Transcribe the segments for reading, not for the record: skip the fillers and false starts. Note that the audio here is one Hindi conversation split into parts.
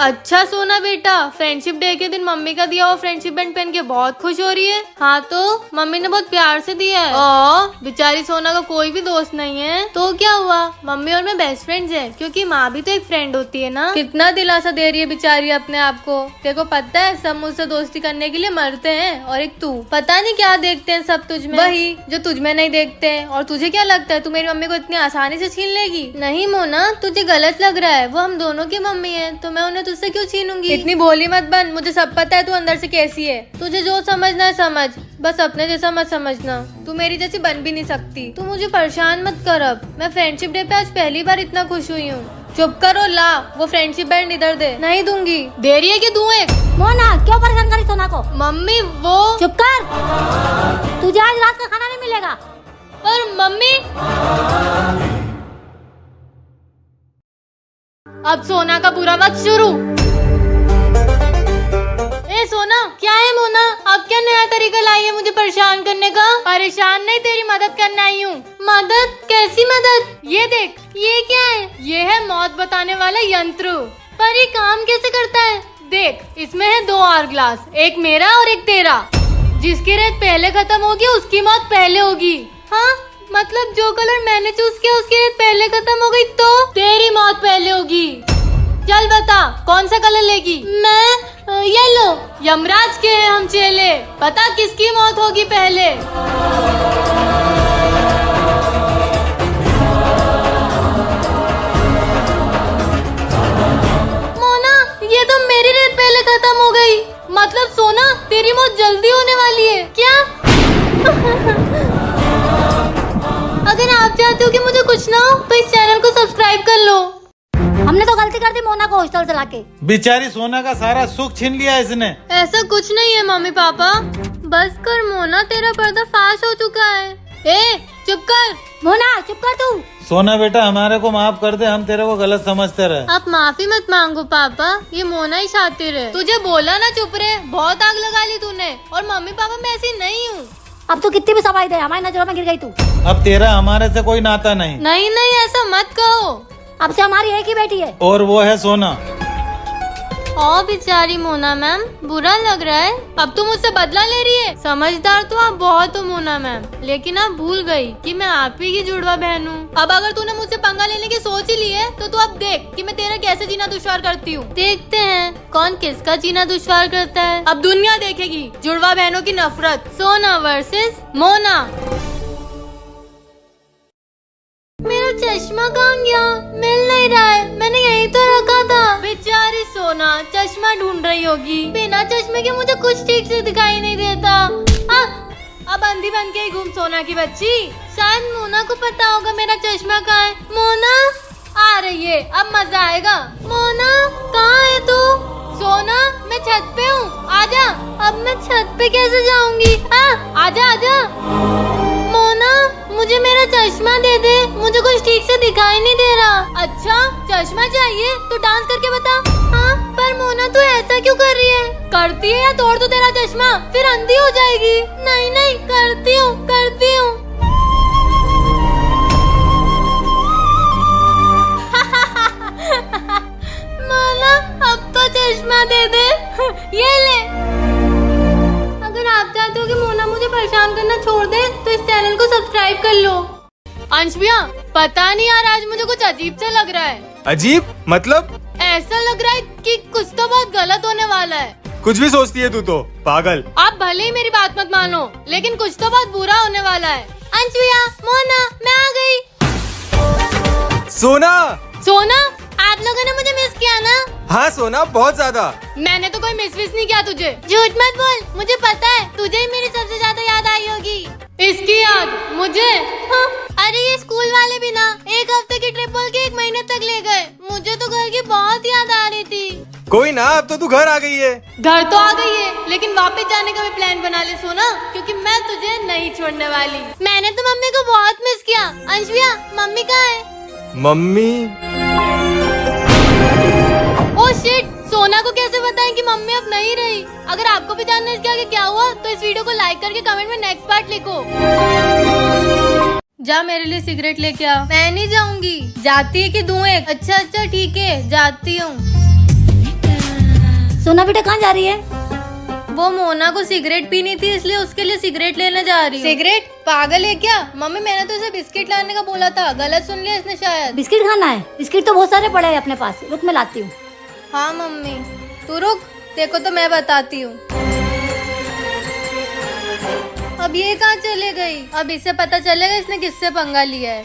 अच्छा सोना बेटा, फ्रेंडशिप डे के दिन मम्मी का दिया हुआ फ्रेंडशिप बैंड पहन के बहुत खुश हो रही है। हाँ तो मम्मी ने बहुत प्यार से दिया है। बेचारी सोना का कोई भी दोस्त नहीं है तो क्या हुआ, मम्मी और मैं बेस्ट फ्रेंड्स हैं, क्योंकि माँ भी तो एक फ्रेंड होती है ना। कितना दिलासा दे रही है बेचारी अपने आप को। देखो पता है सब मुझसे दोस्ती करने के लिए मरते हैं, और एक तू पता नहीं क्या देखते हैं सब तुझ में, वही जो तुझ में नहीं देखते हैं। और तुझे क्या लगता है तू मेरी मम्मी को इतनी आसानी से छीन लेगी? नहीं मोना, तुझे गलत लग रहा है, वो हम दोनों की मम्मी है तो मैं उन्हें तुझसे क्यों छीनूंगी। इतनी भोली मत बन, मुझे सब पता है तू अंदर से कैसी है। तुझे जो समझना है समझ, बस अपने जैसा मत समझना। तू मेरी जैसी बन भी नहीं सकती। तू मुझे परेशान मत कर। अब मैं फ्रेंडशिप डे पे आज पहली बार इतना खुश हुई हूँ। चुप करो, ला वो फ्रेंडशिप बैंड इधर दे। नहीं दूंगी। दे रही है कि दूं एक? मोना क्यों परेशान करी सोना को? मम्मी वो। चुप कर, तुझे आज रात का खाना नहीं मिलेगा। पर मम्मी अब सोना का बुरा वक्त शुरू। ए सोना, क्या है मोना, अब क्या नया तरीका लाई है मुझे परेशान करने का? परेशान नहीं, तेरी मदद करने आई हूँ। मदद? कैसी मदद? ये देख, ये क्या है? ये है मौत बताने वाला यंत्र। पर ये काम कैसे करता है? देख, इसमें है 2 आवर ग्लास, एक मेरा और एक तेरा। जिसकी रेत पहले खत्म होगी उसकी मौत पहले होगी। हाँ मतलब जो कलर मैंने चूज किया उसकी रेत पहले खत्म हो गई तो तेरी मौत पहले होगी। चल बता कौन सा कलर लेगी? मैं येलो। यमराज के हैं हम चेले, बता किसकी मौत होगी पहले? मोना, ये तो मेरी रेत पहले खत्म हो गई। मतलब सोना तेरी मौत जल्दी होने वाली है क्या? अगर आप चाहते हो कि मुझे कुछ ना हो तो इस चैनल को सब्सक्राइब कर लो। हमने तो गलती कर दी मोना को हॉस्टल से लाके। बेचारी सोना का सारा सुख छीन लिया इसने। ऐसा कुछ नहीं है मम्मी पापा, बस कर मोना, तेरा पर्दा फाश हो चुका है। ए चुप कर। मोना चुप कर तू। सोना बेटा हमारे को माफ कर दे, हम तेरे को गलत समझते रहे। आप माफी मत मांगो पापा, ये मोना ही शातिर है। तुझे बोला ना चुप रहे, बहुत आग लगा ली तूने। और मम्मी पापा मैं ऐसी नहीं हूँ। अब तू कितनी भी सफाई दे, हमारी नजरों में गिर गई तू। अब तेरा हमारे से कोई नाता नहीं। नहीं नहीं ऐसा मत कहो। अब से हमारी एक ही बेटी है और वो है सोना। ओ बेचारी मोना मैम, बुरा लग रहा है। अब तुम मुझसे बदला ले रही है। समझदार तो आप बहुत हो मोना मैम, लेकिन आप भूल गई कि मैं आप ही की जुड़वा बहन हूँ। अब अगर तूने मुझसे पंगा लेने की सोच ही ली है तो तू अब देख कि मैं तेरा कैसे जीना दुश्वार करती हूँ। देखते हैं कौन किसका जीना दुश्वार करता है। अब दुनिया देखेगी जुड़वा बहनों की नफरत। सोना वर्सेस मोना। मेरा चश्मा कहाँ गया? मिल नहीं रहा है, मैंने यही तो रखा था। बेचारी सोना चश्मा ढूंढ रही होगी। बिना चश्मे के मुझे कुछ ठीक से दिखाई नहीं देता। अब अंधी बन के ही घूम सोना की बच्ची। शायद मोना को पता होगा मेरा चश्मा कहाँ है। मोना आ रही है, अब मजा आएगा। मोना कहाँ है तू? सोना मैं छत पे हूँ, आजा। अब मैं छत पे कैसे जाऊंगी? आजा आजा। मोना मुझे मेरा चश्मा दे दे, मुझे कुछ ठीक से दिखाई नहीं दे रहा। अच्छा चश्मा चाहिए तो डांस करके बता। हाँ पर मोना तू ऐसा क्यों कर रही है? करती है या तोड़ दो तेरा चश्मा, फिर अंधी हो जाएगी। नहीं नहीं करती हूँ करती हूँ। मोना अब तो चश्मा दे दे। ये ले। अगर आप चाहते हो कि मोना मुझे परेशान करना छोड़ दे तो इस चैनल को सब्सक्राइब कर लो। अंश भैया पता नहीं यार, आज मुझे कुछ अजीब सा लग रहा है। अजीब मतलब? ऐसा लग रहा है कि कुछ तो बहुत गलत होने वाला है। कुछ भी सोचती है तू तो, पागल। आप भले ही मेरी बात मत मानो, लेकिन कुछ तो बहुत बुरा होने वाला है। अंश भैया, मोना मैं आ गई। सोना सोना आप लोगों ने मुझे मिस किया ना? हाँ सोना, बहुत ज्यादा। मैंने तो कोई मिस नहीं किया तुझे। झूठ मत बोल, मुझे पता है तुझे ही मेरी सबसे ज्यादा याद आई होगी। इसकी याद मुझे? हाँ। अरे ये स्कूल वाले भी ना 1 हफ्ते की ट्रिप बोल के 1 महीने तक ले गए। मुझे तो घर की बहुत याद आ रही थी। कोई ना, अब तो तू घर आ गई है। घर तो आ गई है, लेकिन वापस जाने का भी प्लान बना ले सोना, क्योंकि मैं तुझे नहीं छोड़ने वाली। मैंने तो मम्मी को बहुत मिस किया। अंश भैया मम्मी कहाँ है? मम्मी? ओह शिट, सोना को कैसे बताएं कि मम्मी अब नहीं रही? अगर आपको भी जानना है इसके आगे क्या हुआ तो इस वीडियो को लाइक करके कमेंट में नेक्स्ट पार्ट लिखो। जा मेरे लिए सिगरेट लेके आ। मैं नहीं जाऊंगी। जाती है कि दूं एक? अच्छा अच्छा ठीक है जाती हूँ। सोना बेटा कहाँ जा रही है? वो मोना को सिगरेट पीनी थी, इसलिए उसके लिए सिगरेट लेने जा रही हूँ। सिगरेट? पागल है क्या? मम्मी मैंने तो इसे बिस्किट लाने का बोला था, गलत सुन लिया इसने शायद। बिस्किट खाना है? बिस्किट तो बहुत सारे पड़े हैं अपने पास, रुक मैं लाती हूँ। हाँ मम्मी तू रुक, देखो तो मैं बताती हूँ। अब ये कहाँ चले गई? अब इससे पता चलेगा इसने किससे पंगा लिया है।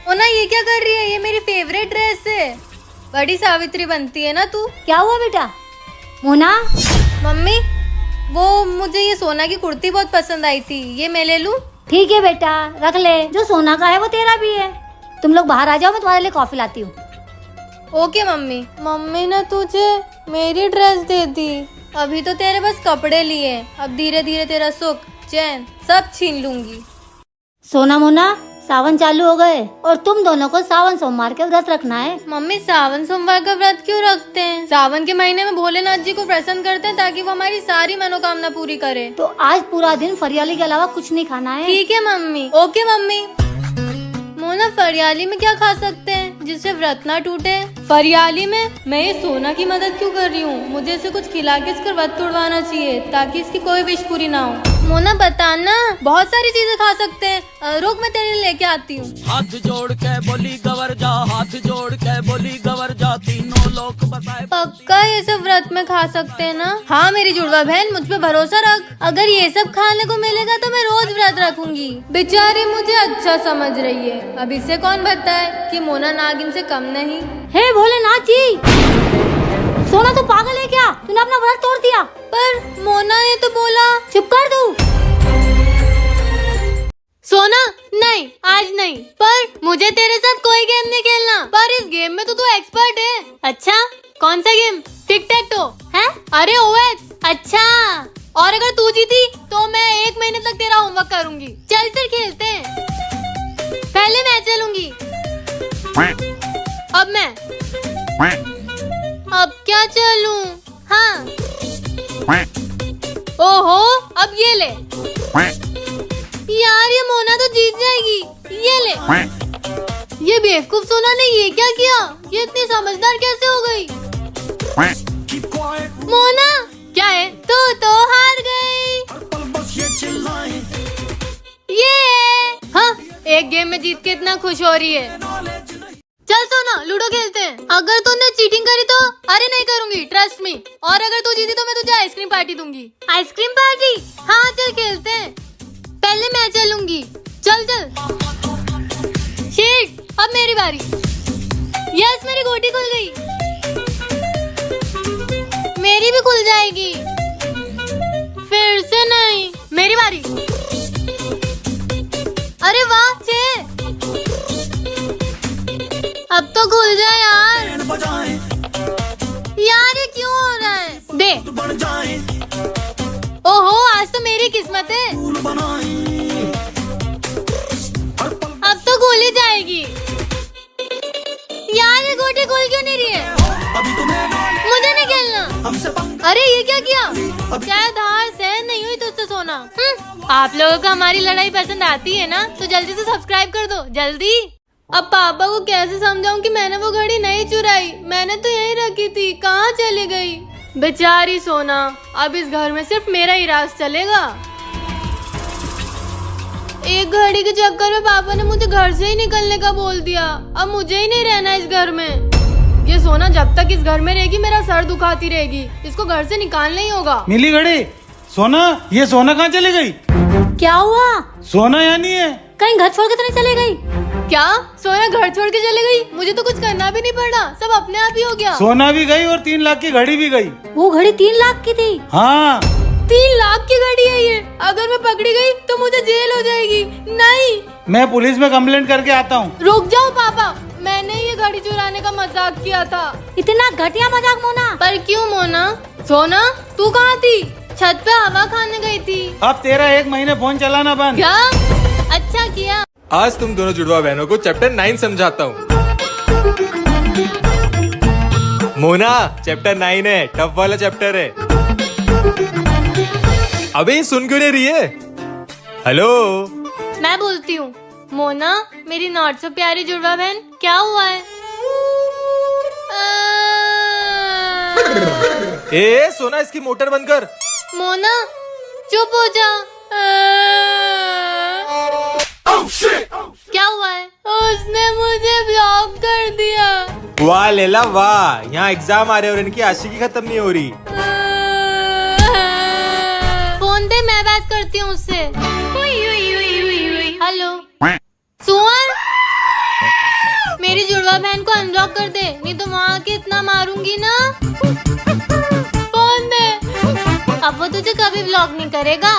मोना ये क्या कर रही है? ये मेरी फेवरेट ड्रेस है, बड़ी सावित्री बनती है ना तू। क्या हुआ बेटा? मोना मम्मी वो मुझे ये सोना की कुर्ती बहुत पसंद आई थी, ये मैं ले लूं? ठीक है बेटा, रख ले। जो सोना का है वो तेरा भी है। तुम लोग बाहर आ जाओ, मैं तुम्हारे लिए कॉफी लाती हूँ। Okay mummy. मम्मी ने तुझे मेरी ड्रेस दे दी, अभी तो तेरे बस कपड़े लिए, अब धीरे धीरे तेरा सुख चैन सब छीन लूंगी। सोना मोना सावन चालू हो गए और तुम दोनों को सावन सोमवार के व्रत रखना है। मम्मी सावन सोमवार का व्रत क्यों रखते हैं? सावन के महीने में भोलेनाथ जी को प्रसन्न करते हैं ताकि वो हमारी सारी मनोकामना पूरी करे। तो आज पूरा दिन फरियाली के अलावा कुछ नहीं खाना है। ठीक है मम्मी। Okay mummy. मोना फरियाली में क्या खा सकते हैं जिससे व्रत ना टूटे? फरियाली में? मैं ये सोना की मदद क्यों कर रही हूँ? मुझे इसे कुछ खिला के इसका व्रत तोड़वाना चाहिए ताकि इसकी कोई विश पूरी ना हो। मोना बताना, बहुत सारी चीजें खा सकते हैं, रुक मैं तेरे लिए लेके आती हूँ। हाथ जोड़ के बोली गवर जा, हाथ जोड़ के बोली गवर जा, तीनों लोग बताए। पक्का ये सब व्रत में खा सकते हैं ना? हाँ मेरी जुड़वा बहन, मुझ पे भरोसा रख, अगर ये सब खाने को मिलेगा तो मैं रोज व्रत रखूंगी। बेचारी मुझे अच्छा समझ रही है, अब इससे कौन बताए कि मोना नागिन से कम नहीं। हे भोलेनाथ जी, सोना तो पागल है क्या? तूने अपना व्रत तोड़ दिया। पर मोना ने तो बोला। चुप कर तू। सोना नहीं, आज नहीं, पर मुझे तेरे साथ कोई गेम नहीं खेलना। पर इस गेम में तो तू एक्सपर्ट है। अच्छा कौन सा गेम? टिक टैक टो है? अरे ओएक्स। अच्छा, और अगर तू जीती तो मैं 1 महीने तक तेरा होमवर्क करूंगी। चल फिर खेलते हैं। पहले मैं चलूंगी। अब मैं। अब क्या चलूं? हाँ। ओहो, अब ये ले। यार ये मोना तो जीत जाएगी। ये ले। ये बेवकूफ सोना ने ये क्या किया? ये इतनी समझदार कैसे हो गई? मोना क्या है? तू तो हार गई। ये हाँ, एक गेम में जीत के इतना खुश हो रही है। चल सोना लूडो खेलते हैं। अगर तूने चीटिंग करी तो? अरे नहीं करूंगी, ट्रस्ट मी। और अगर तू जीती तो मैं तुझे आइसक्रीम पार्टी दूंगी। Ice cream party? हाँ चल खेलते हैं। पहले मैं चलूंगी। चल चल। शिट, अब मेरी बारी। यस मेरी गोटी खुल गई। मेरी भी खुल जाएगी। फिर से नहीं, मेरी बारी। अरे वाह 6। अब तो खुल जाए यार। यार ये क्यों हो रहा है? दे। ओहो, आज तो मेरी किस्मत है। अब तो खुल ही जाएगी। यार ये गोटी खुल क्यों नहीं रही है? मुझे नहीं खेलना। अरे ये क्या किया? शायद हार सहन नहीं हुई तुझसे सोना। आप लोगों को हमारी लड़ाई पसंद आती है ना, तो जल्दी से सब्सक्राइब कर दो, जल्दी। अब पापा को कैसे समझाऊं कि मैंने वो घड़ी नहीं चुराई? मैंने तो यहीं रखी थी, कहाँ चली गई? बेचारी सोना, अब इस घर में सिर्फ मेरा ही राज चलेगा। एक घड़ी के चक्कर में पापा ने मुझे घर से ही निकलने का बोल दिया। अब मुझे ही नहीं रहना इस घर में। ये सोना जब तक इस घर में रहेगी मेरा सर दुखाती रहेगी। इसको घर से निकालना ही होगा। मिली घड़ी? सोना, ये सोना कहाँ चली गई? क्या हुआ? सोना यहाँ नहीं है। कहीं घर छोड़ के तो नहीं चले गई? क्या सोना घर छोड़ के चले गई? मुझे तो कुछ करना भी नहीं पड़ा, सब अपने आप ही हो गया। सोना भी गई और 3 लाख की घड़ी भी गई। वो घड़ी 3 लाख की थी। हाँ 3 लाख की घड़ी है ये। अगर मैं पकड़ी गई तो मुझे जेल हो जाएगी। नहीं, मैं पुलिस में कंप्लेंट करके आता हूँ। रुक जाओ पापा, मैंने ये घड़ी चुराने का मजाक किया था। इतना घटिया मजाक मोना? पर क्यों मोना? सोना तू कहाँ थी? छत पे हवा खाने गई थी। अब तेरा 1 महीने फोन चलाना बंद। क्या? अच्छा किया। आज तुम दोनों जुड़वा बहनों को चैप्टर 9 समझाता हूँ। मोना चैप्टर 9 है, टफ वाला चैप्टर है। अबे सुन क्यों नहीं रही है? हेलो, मैं बोलती हूँ। मोना मेरी नॉट सो प्यारी जुड़वा बहन, क्या हुआ है? ए सोना, इसकी मोटर बंद कर। मोना चुप हो जा। क्या हुआ है? उसने मुझे ब्लॉक कर दिया। वाह लैला वाह, यहाँ एग्जाम आ रहे और इनकी आशिकी खत्म नहीं हो रही। फोन दे, मैं बात करती हूँ उससे। हेलो सुअर, मेरी जुड़वा बहन को अनब्लॉक कर दे, नहीं तो वहाँ आके इतना मारूंगी ना। फोन दे, अब वो तुझे कभी ब्लॉक नहीं करेगा।